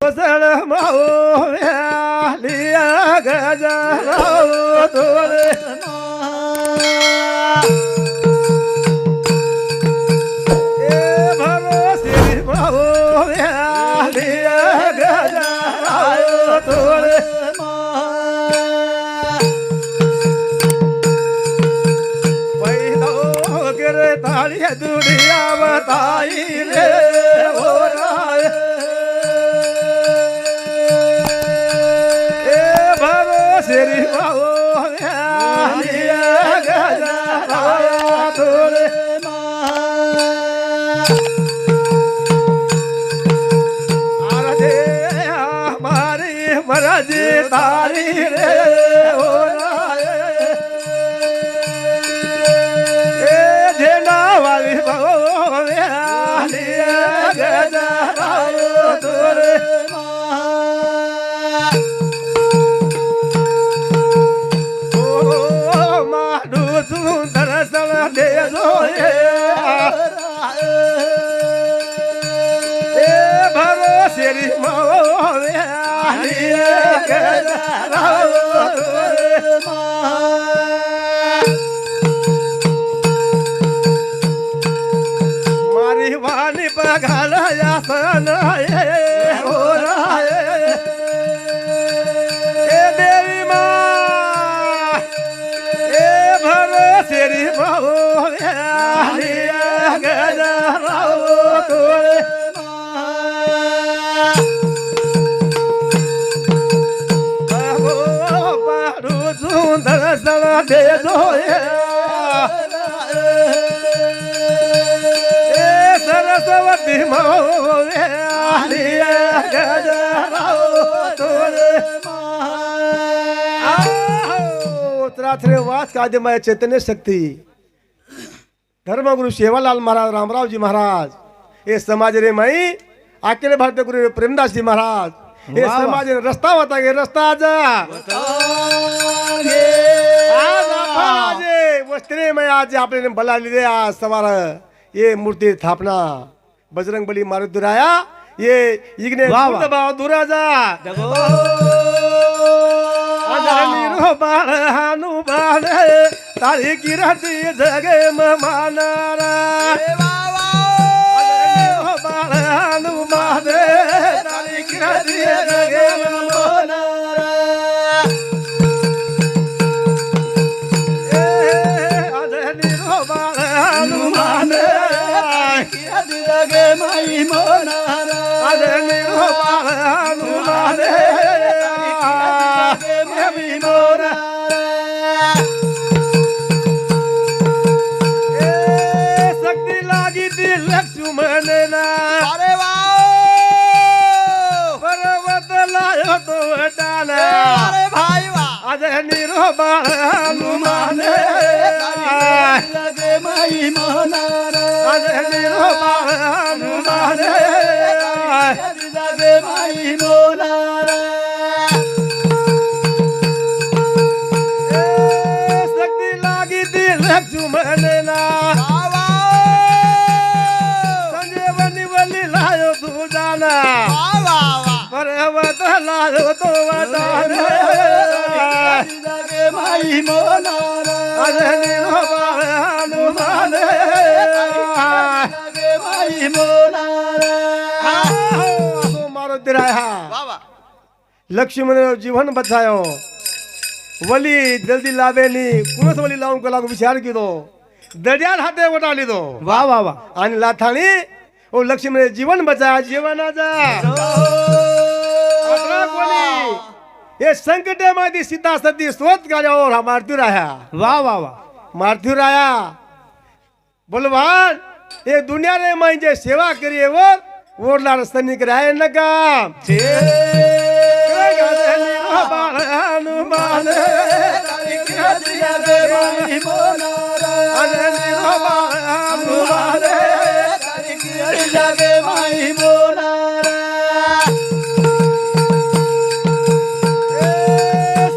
गोसळ माओ लिया गजराओ तोरे ए भरोसे माओ लिया गजराओ तोरे पहिलो गिरे ताळी दुनिया बताई रे ओ राय ए भरोसे रे माओ लिया गजराओ तोरे मरजी तारी रे ओ राय ए झेंडा वाली भगवान गजराओ तोरे ओ माडू सुंदर सल दे जोए ए भरोसे री मारी वाणी बघाला या सण हो राय ए देवी मा ए भरोसे री भाऊ गजराओ तोरे सुंदर सल दे जोए ए सरस्वती माओ गजराओ तोरे त्राथरे वाच काद्यमय चैतन्य शक्ती धर्मगुरु सेवालाल महाराज रामरावजी महाराज हे समाज रे माई अखिल भारतीय गुरु प्रेमदास जी महाराज हे समाज रस्ता होता गे रस्ता आज वस्त्रे में आज आपने बला लीधे आज सवार ये मूर्ति स्थापना बजरंग बली मारुद्राया ये इग्ने दूरा जा बाल हानु बाल तारी किरती जगे मानारा बाल हानु बाल तारी किरती जगे मानारा बाल हानु बाल किरती जगे माई मानारा अरे बाल हानु बाल शक्ति लागी थी लक्ष्मण ना अरे पर्वत लायो तो डाला अरे भाई वाह अजय निरो बाल हनुमान लगे माई मोनारा अजय निरो बाल हनुमान लगे माई मोनारा लक्ष्मण ना संजीवनी बलि लायो तू जाना पर्वत लायो तो वटाना माई मोनारा अरे हनुमान माई मोनारा तो मारो दिराया लक्ष्मण जीवन बचायो वली जल्दी लावे नी कुणस वली लावून को लागू विचार कीधो दड्याल हाते वटा लीधो वाह वाह वाह आणि लाथाणी ओ लक्ष्मण जीवन बचाया जीवनाचा अकरा कोणी हे संकटे मध्ये सीता सती स्वत गाड्यावर हा मारती राया वाह वाह वाह मारती राया बलवान हे दुनिया रे म्हणजे सेवा करिये वर ओरला सैनिक राय नका हनुमान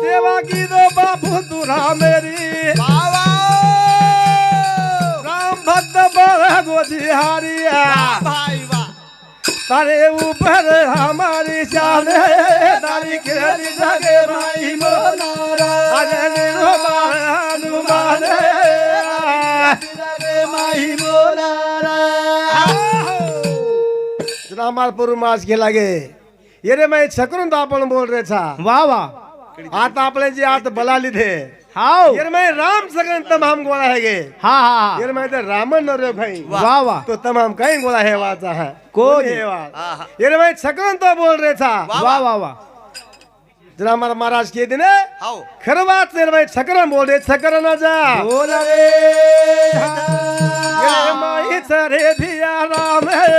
सेवा की दो बापू तुरा मेरी राम भक्त बड़ गोधिहारिया तारे ऊपर हमारी शान है तारी किरण जगे माई मोनारा अरे निर्वाण हनुमान जगे माई मोनारा जना हमार पूर्व मास के लागे ये रे मैं छकरून तो आपण बोल रे छा वाह वाह आता आपले जे आत बला लिधे हाव ये मैं राम सगन तमाम गोळा है गे हा हा ये मैं तो रामन न रे भाई वाह वाह तो तमाम कहीं गोळा है वाचा है कोण है वा ये रे मैं छकरून तो बोल रे छा वाह वाह वाह जना हमारा महाराज के दिन हाव खर बात ने भाई छकरण बोल रे छकरण जा बोल रे ये माई सरे भिया राम है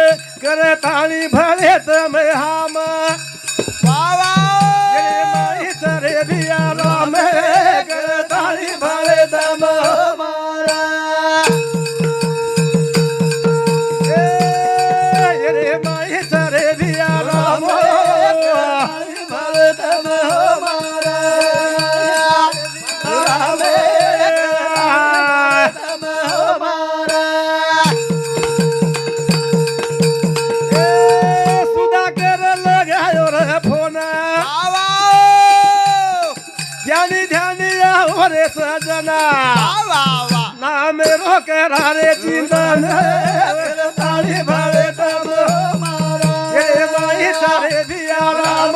करे ताली भरे तम हम ये माई सरे भिया राम है करे ताली भरे तम हमारा ये माई सरे भिया राम भरे तम हमारा राम तम हमारा सुधा कर लगायो रे फोन ज्ञानी ध्यानी रे सजना नाम रोक रे चिंतन ताली भरे तब हमारा ये माई सारे दिया राम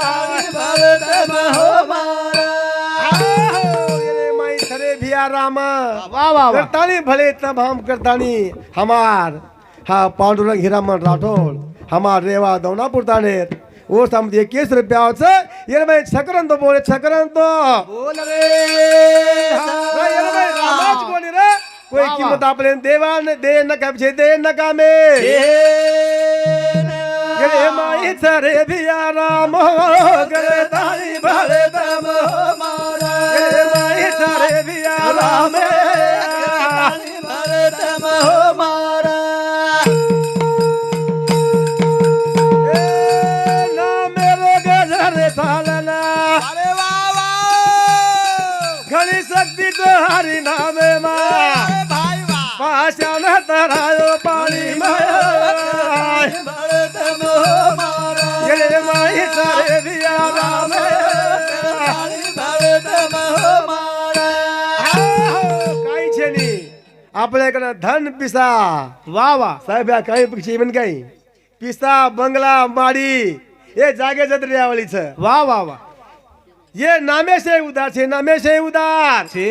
ताली भरे तब हमारा ये माई सारे दिया राम वाह वाह वाह करतानी भले तब हम करतानी हमार हाँ पांडुरंग हीरामन राठौड़ हमार रेवा दौनापुर ताने वो समझे 21 रुपया ये मैं छकरन तो बोले छकरन तो बोल रे ये मैं रामाज बोली रे कोई कीमत आप लेन देवा ने दे न कब दे न का में ये माई सरे भिया राम करे ताली भरे तम हमारा ये माई सरे भिया राम ताली भरे तम हमारा सालना अरे वाह वाह घड़ी शक्ति तो हरि नाम मां भाई वाह पाषाण तरायो पानी माया ये माई सारे दिया राम काही छे नी आपल्याकडे धन पिसा वाह वाह साहेब काही पक्षी बन काही पिसा बंगला माडी ये जागे जत्री आवळीच वाह वाह वाह ये नामे से उदार छे नामे से उदार छे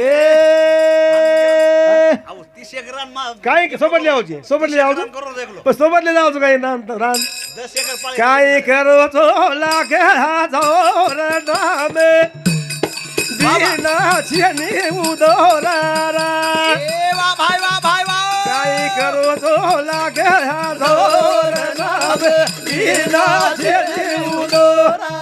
आव 30 एकरान मा काही सोबत ले आवजे सोबत ले आवजे करो देखलो पण सोबत ले जावજો काही नाम रान 10 एकर पाळी काही करो तो लागे हाजोर नामे दीना छेनी उदोरारा ए वाह भाई वाह भाई वाह काही करो तो लागे हाजोर नामे दीना छेनी उदोरारा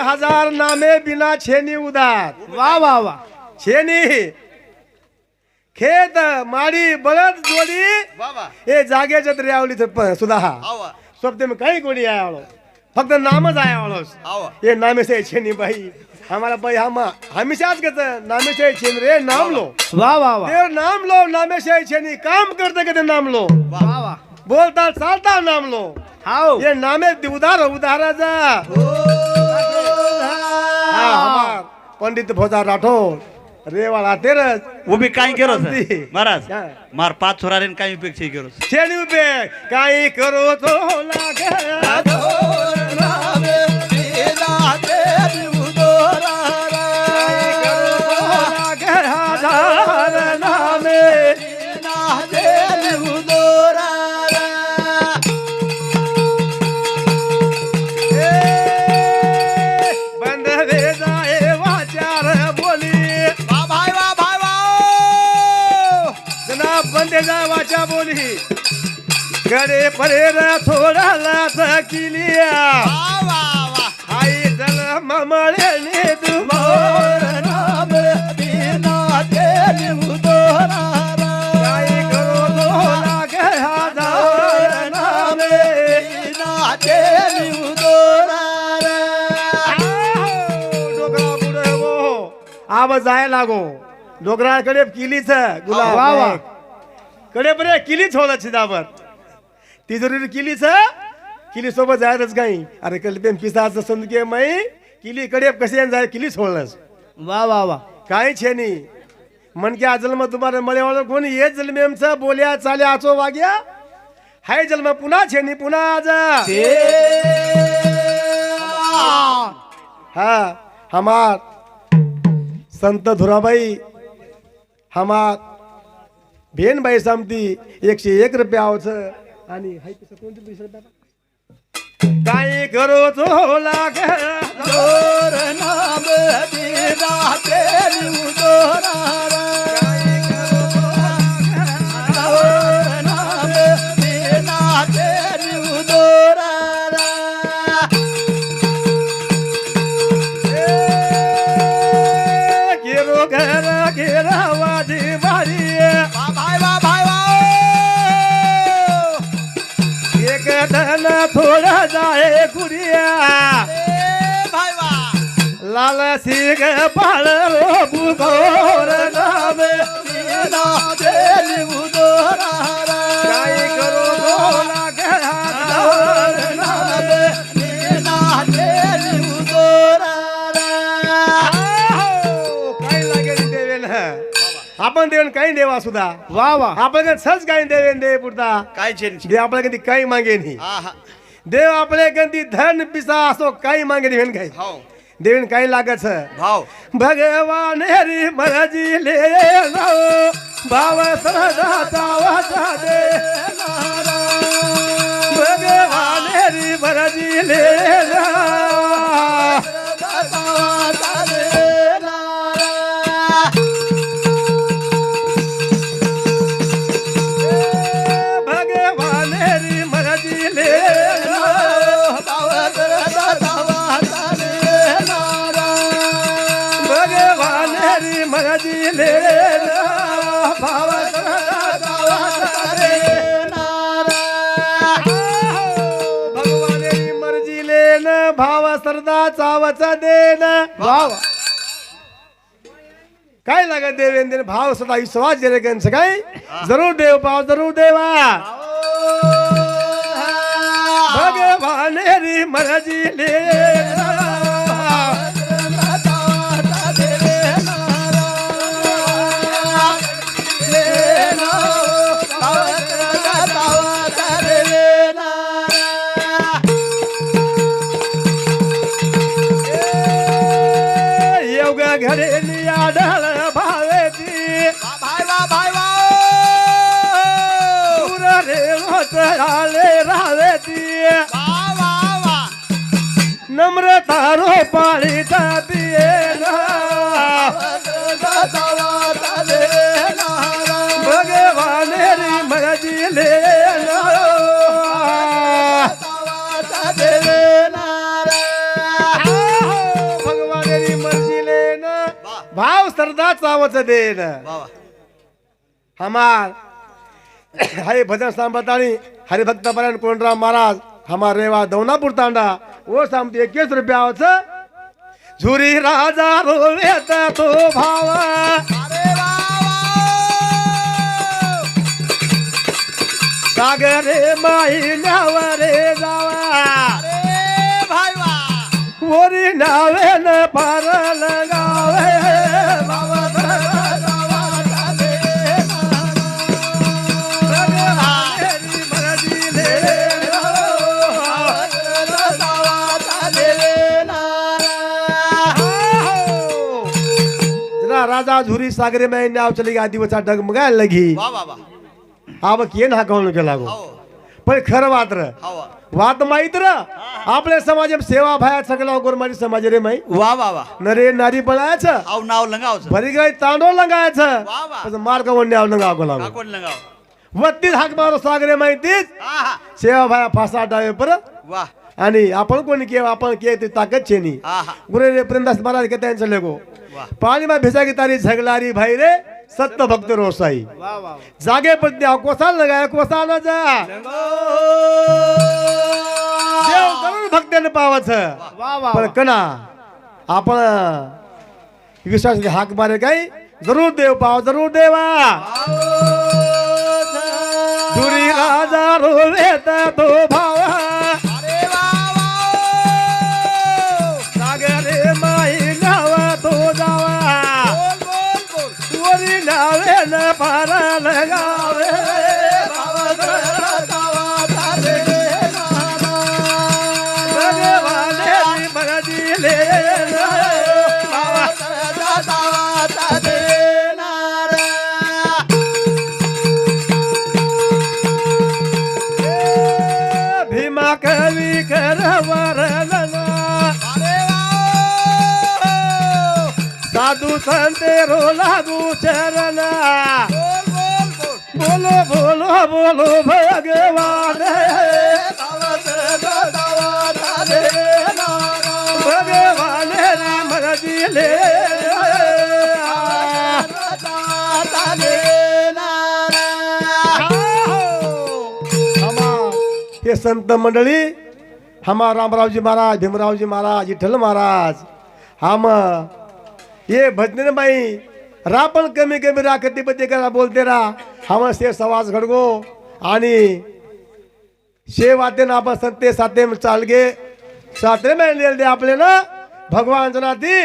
हजार नामे बिना छेनी उदार वाह वाह वाह छेनी खेत माडी बळद जोडी वाह वाह हे जागे जत्री आवली सुद्धा आव स्वप्न में कहीं कोणी आयो फक्त नामच आया वालोस आव ये नामे से छेनी भाई हमारा भाई हम हमेशा कहते नामे से छेन रे नाम लो वाह वाह वाह देर नाम लो नामे से छेनी काम करते कहते नाम लो वाह वाह बोलता चालता नाम लो हाउ ये नामे उधारा जा हाँ, हमार पंडित भोजा राठौर रेवाळा तेरस वो भी काई करो शांती. महाराज हा. मार 5 छोरारेन काई पेक्षा करो छेनी उभे काही करो तो लागे गडे परेर थोडालाच किलिया आई जल ममळे ने दुमोर नाम बिना तेरी उदोरारा काय करो दोला गया दार नाम बिना तेरी उदोरारा डोकरा पुढे हो आवाज जाय लागो डोकराकडे किलीच गुलाब वा वा. कडे बरे किलीच होला छिदावर ती जरूर किलीच किली सोबत जायच काही अरे कल्पेन पिसाच संत के मै किली कडे कसे जाय किली सोडलस वा वा वा. काही छे नी मन के जन्म तुम्हारे मळे वाला कोण ये जन्मेमच बोल्या चाल्या आचो वाग्या हाय जन्म पुन्हा छे नी पुन्हा आज हा हमार संत धुराबाई हमार भेन बाई समती 101 रुपयावच आणि हाय पिसा कोणते पैसे बाबा काय करो तो लाग दोर नाम बिना तेरी उदोरारा काय करो तो दोर नाम बिना तेरी उदोरारा गेरो घर गेरा वाजी बारी एक धन थोड़ा जाए कुड़िया लाल सिंह पाल बुकोर नाम बिना तेरी उदोरारा काय करो बोला गया दोर नाम बिना तेरी उदोरारा काय लागेल देवेन आपण देवेन काही देवा सुद्धा वा वा. आपण सहज काही देवेन दे पुरता काय छे देव आपल्या कधी काही मागे नाही देव आपल्या कधी धन पिसा असो काही मागे नाही काही हो देवेन काही लागत भाव भगवान हरी मरजी ले जाओ भाव सदा वाचा दे भगवान हरी मरजी ले जाओ भगवान हरी मरजी ले भगवान हरी मरजी ले भगवान हरी मर्जी लेन भाव सरदा चावच देन वा वा. काय लागत देवेंद्र भाव सदा विश्वास जरे कंस काय जरूर देव पाव जरूर देवा भगवान हरी मर्जी ले योगा घरे नियाडल भावेची दूर रे होतराले रावेची नम्रता रो पाळी जातीये भगवान हरी मर्जी ले भगवान हरी मर्जी लेन भाव सरदा चावच देन हमार हरे भजन सांबताणी हरिभक्त परायण कोंडराव महाराज हमार रेवा दौनापूर तांडा वो सांगते 21 रुपयावच झुरी राजा रोवेत तो भावा सागरे माई नावरे जावा वरी नावे न पार लगावे राजा झुरी सागरे में नाव चली गई दिवसा डगमगायला लगी आवक ये ना कहून गेला गो पण खरं वात्र वात माहित र आपल्या समाजात सेवा भाया सगळा गोरमारी समाज रे माई वा वा वा नरे नारी बनायचं आव नाव लंगावचं भरी गाय तांडो लंगायचं वा वा पण मार का नाव लंगाव गेला कोण लंगाव वत्तीच हाक मारो सागरे माहितीच आहा. सेवा भाया फासा डावे पर वाह आणि आपण कोणी के आपण के ते ताकद छे नी आहा. गुरे रे प्रेमदास महाराज के त्यांचं लेगो वाह. पाणी मा भेसा की तारी झगलारी भाई रे सत्य भक्त रोसाई वाह वाह जागे पत्नी कोसाल लगाय कोसाल जा देव करून भक्ताने पावाचं वाह वाह पण कना आपण विश्वास हाक मारे काय जरूर देव पाव जरूर देवा दुरी राजा रोवेता तो भावा अरे वाह वाह. सागरे माई नावा तो जावा बोल बोल बोल. वरी नावे न पारा लगावे भगवाने मगदिले भीमा कवी कर वरना साधु संते रो लागू चरना बोलो बोलो बोलो भगवान भगवान राम दिले हे संत मंडळी हमा रामरावजी महाराज भीमरावजी महाराज विठ्ठल महाराज हम ये भजने बाई रापण कमी कमी राखती पती करा बोलते रा हम से सवास घडगो आणि शे वाते ना आपण संते साते चाल गे साते में लेल दे आपले ना भगवान जनाती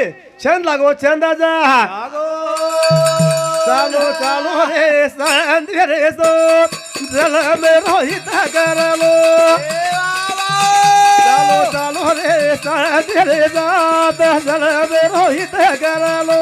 छंद लागो छंदा जा चालो चालो रे संत रे सो जल में रोहित करलो चालो चालो रे संत रे जात जल में रोहित करलो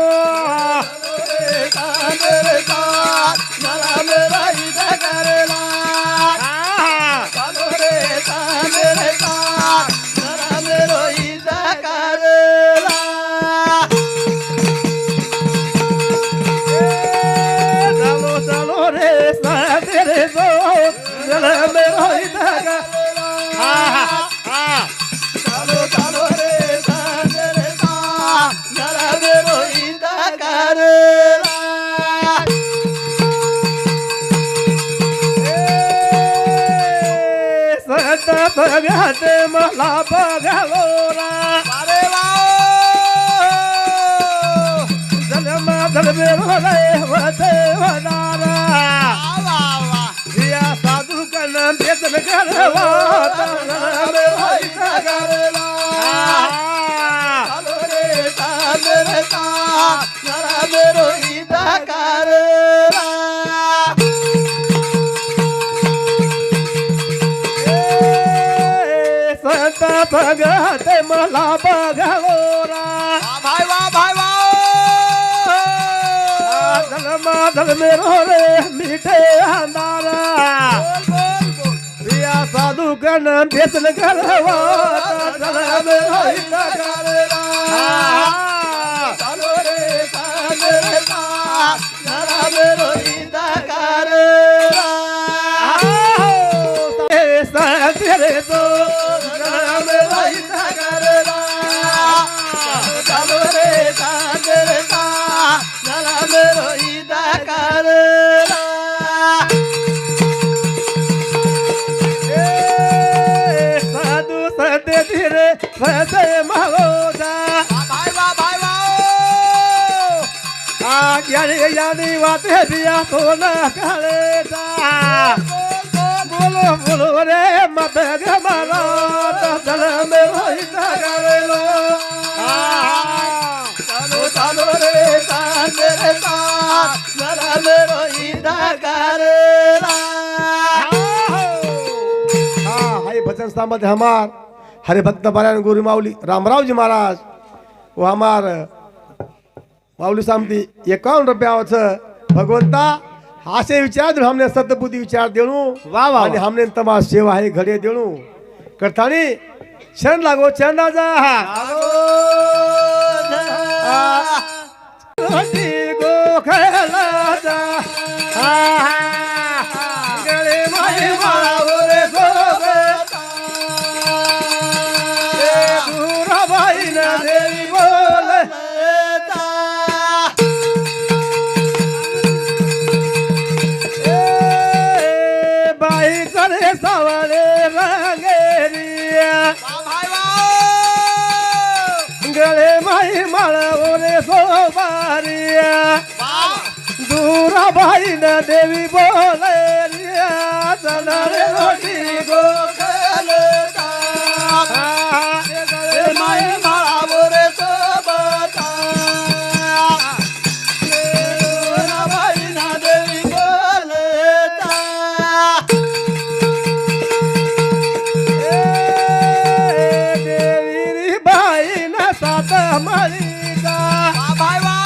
भगत मला बघालो रा जन्म धर्मे होले होते होणारा या साधू कन बेतन करवा भगत मला बघालो रा भाई वाह भाई वाह. जन्म धर्मे रे मिठे अंधारा या साधू कन बेतन करवा तेरे तो साधू सदे धीरे भसे महोदा भाई वाह भाई वाह. यानी यानी बातें दिया तो न करे बोलो बोलो रे मत गमाला दल में रोहित करेलो चालो चालो रे ताने रे दल में रोहित करेला हाय भजन स्तंभ हमार हरे भक्त पारायण गुरु माऊली रामरावजी महाराज वो हमार माऊली सामती 51 रुपयाचं भगवंता असे विचार देणू हमने सतबुद्धी विचार देणू वाह वाह आणि हमने तमा सेवा है घडे देणू करतानी क्षण लागो चंदा जा गोखला जा गळे माई माळवले सोबारी दुरा बाई न देवी बोले चणारे रोटी गोखलता माई माळावर सोबता बाई ना देवी बोलता देवी बाई न सात मालिका भाई वाव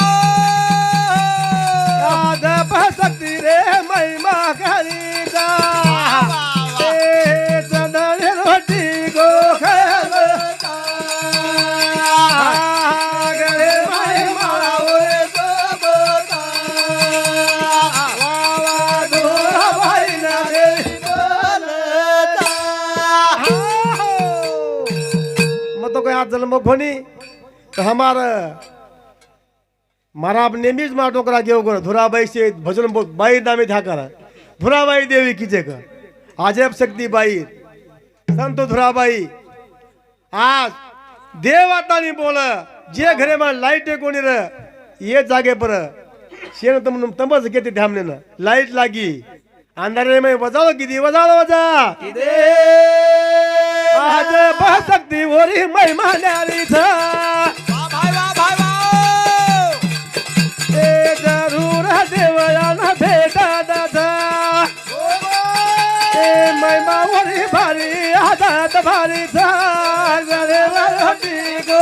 शक्ती रे महिमा कालिका चणारे रोटी गोखलता गळे माई माळावर सोबता दुरा बाई न देवी बोलता मग तो काय आज जन्म कोणी तर मारा नेहमीच मा डोकरा घेऊ कर धुराबाई से भजन बाई नामे था कर धुराबाई देवी कीचे कर आजब शक्ती बाई संत धुराबाई आज देव आता नहीं बोल जे घरे में लाइट कोणी र ये जागे पर शेण तमस घेते थांबले ना लाईट लागी अंधारे में वजालो किती वजालो वजा आज शक्ती वरी महिमा न्यारी था भाई वाव ए जरूर देवयाना भेटा दादा ए महिमा वरी भारी आदात भारी था गले रोटी गो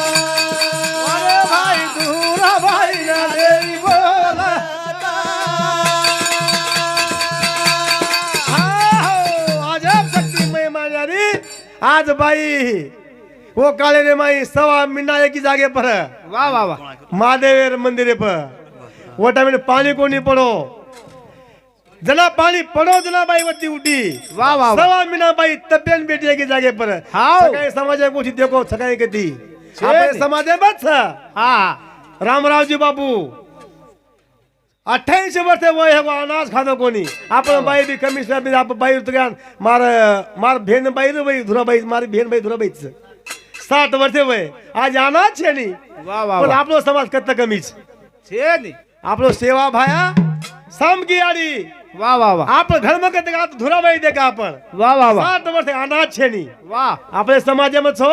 अरे भाई दूरा भाई ना देवी बोला आजब शक्ती महिमा न्यारी आज बाई वो काले रे माई सवा मिना एक ही जागे पर वाह वाह वाह महादेव मंदिर पर वो टाइम में पानी को नहीं पड़ो जना पानी पड़ो जना बाई वती उठी वाह वाह वाह सवा मिना बाई तब्यन बेटी की जागे पर हाओ। सकाळी समाज कुछ देखो सकाळी कधी छे आपले नाही। समाज बस हाँ रामरावजी बाबू 28 वर्ष वय है वो अनाज खातो कोणी आपण बाई बी कमिशनर बी आप बाई तुगान मार भेन बाई रे बाई धुरा बाई मार भेन बाई धुरा बाईच 60 वर्ष वय आज अनाज छे नी वाह वाह पण वाह आपलो समाज कत्त कमीच छे नहीं आपलो सेवा भाया सम की आडी वाह वाह वाह आप घर में कत्त का धुरा बाई देखा आपण वाह वाह वाह 60 वर्ष अनाज छे नी वाह आपले समाजामध्ये छो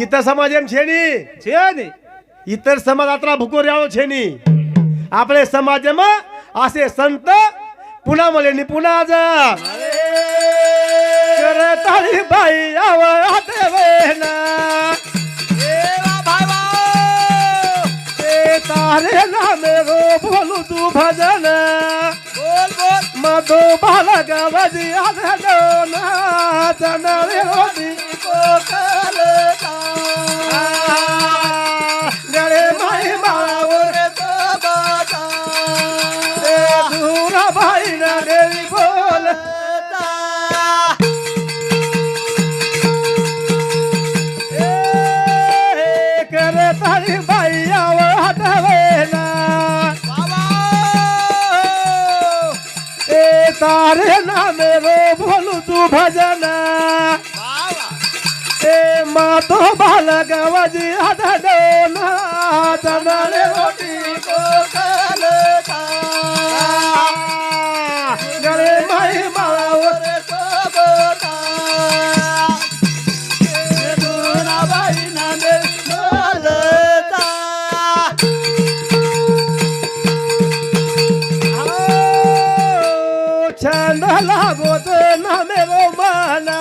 इतर समाजामध्ये छे नी छे नहीं इतर समाज आत्रा भुको रावो छे नी आपले समाजामध्ये असे संत पुन्हा मले नि पुन्हा आज करताली बाई आवडते वेना भाई वाव ए तारे नामे रो बोलू तू भजन बोल बोल मधो बालक बजी आधो ना चनरे रोटी कोकलता गळे माई मावर सोबता ए दूरा बाई ना देवी बोल ए करे तारी बाई आवडते वेना ए तारे नामे रो बोलू तू भजन ए मातो बालक बजी आधो ना चनरे रोटी गळे माई मावर छंद लागोत ना मेरो मना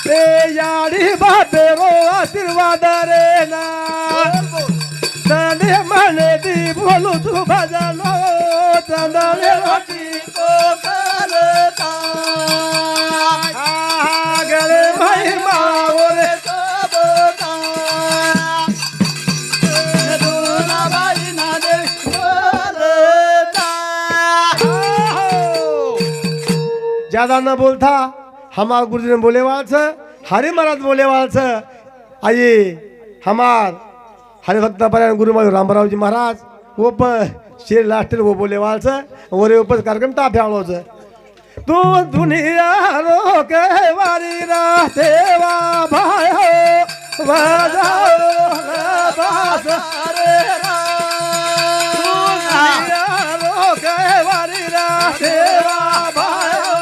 ए याडी बापे रो आशीर्वाद रे ना तने मने दी बोलू तू भजन चंदने रोटी गले माई मावर ज्यादा न बोलता हमार गुरुजी ने बोले वाल छ हरि महाराज बोले वाल छ आइए हमार हरि भक्त परायण गुरु रामराव जी महाराज वो शेर लास्टर वो बोले वालचं वरे ऊपर कार्यक्रम टाफ्या आलोचं तू दुनिया रोके वारी रा देवा भाई हो बजाओ बास रे रा दुनिया रोके वारी रा देवा भाई हो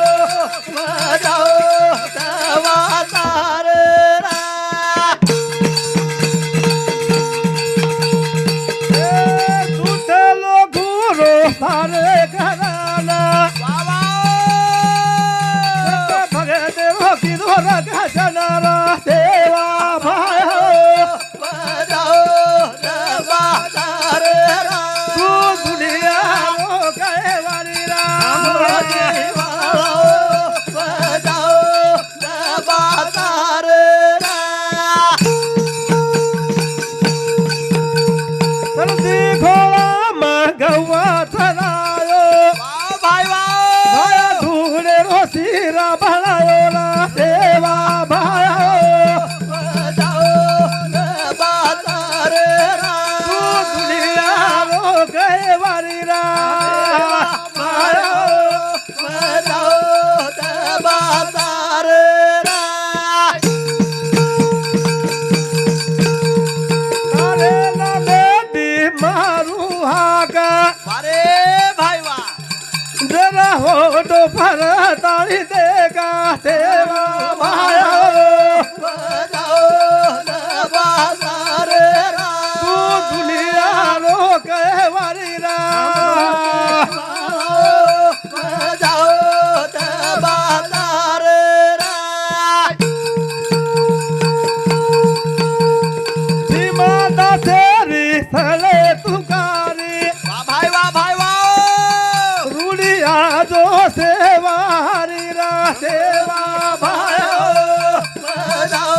बजाओ देवा तारे रा झूठे लोग गुरु सारे घराना बाबा भगे देवो की दोरा का जनारा देवा भाई हो बजाओ देवा तारे रा तू दुनिया रो गए वाली राम बजाओ देवा तारे रा सर्दी घोड़ा मगवा चलायो भाई भाया धूले रो सिरा भलायो रा देवा भाई हो बजाओ देवा तारे रा तू दुनिया रो गए वाली राम बजाओ देवा तारे रा अरे ना बेटी मारू हाका अरे भाई वाह जरा हो तो फर ताड़ी देगा देवा भाई हो बजाओ देवा तारे रा तू दुनिया रो गए वाली राम बजाओ देवा तारे रा माता तेरी सले तुकारी भाई वाह रूढ़िया जो सेवारी रा सेवा भाई हो बजाओ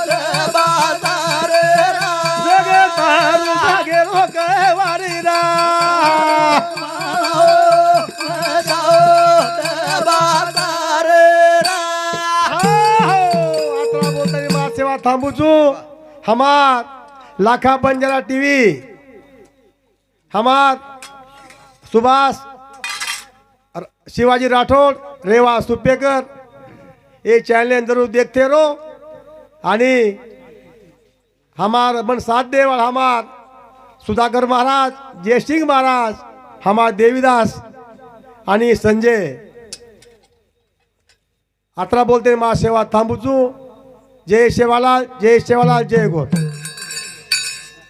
देवा तारे रा जगे तारू जगे रो गए वाली राम बजाओ देवा तारे रा आता बोलताना मा सेवा थांबूचू हमार लाखा बंजारा टीवी हमार सुभाष शिवाजी राठौड़ रेवा सुपेकर ये चैनल जरूर देखते रहो आणि हमार मन साथ दे और हमार सुधाकर महाराज जयसिंह महाराज हमार देवीदास आणि संजय आता बोलते मा सेवा थांबूचू जय सेवालाल जय गोर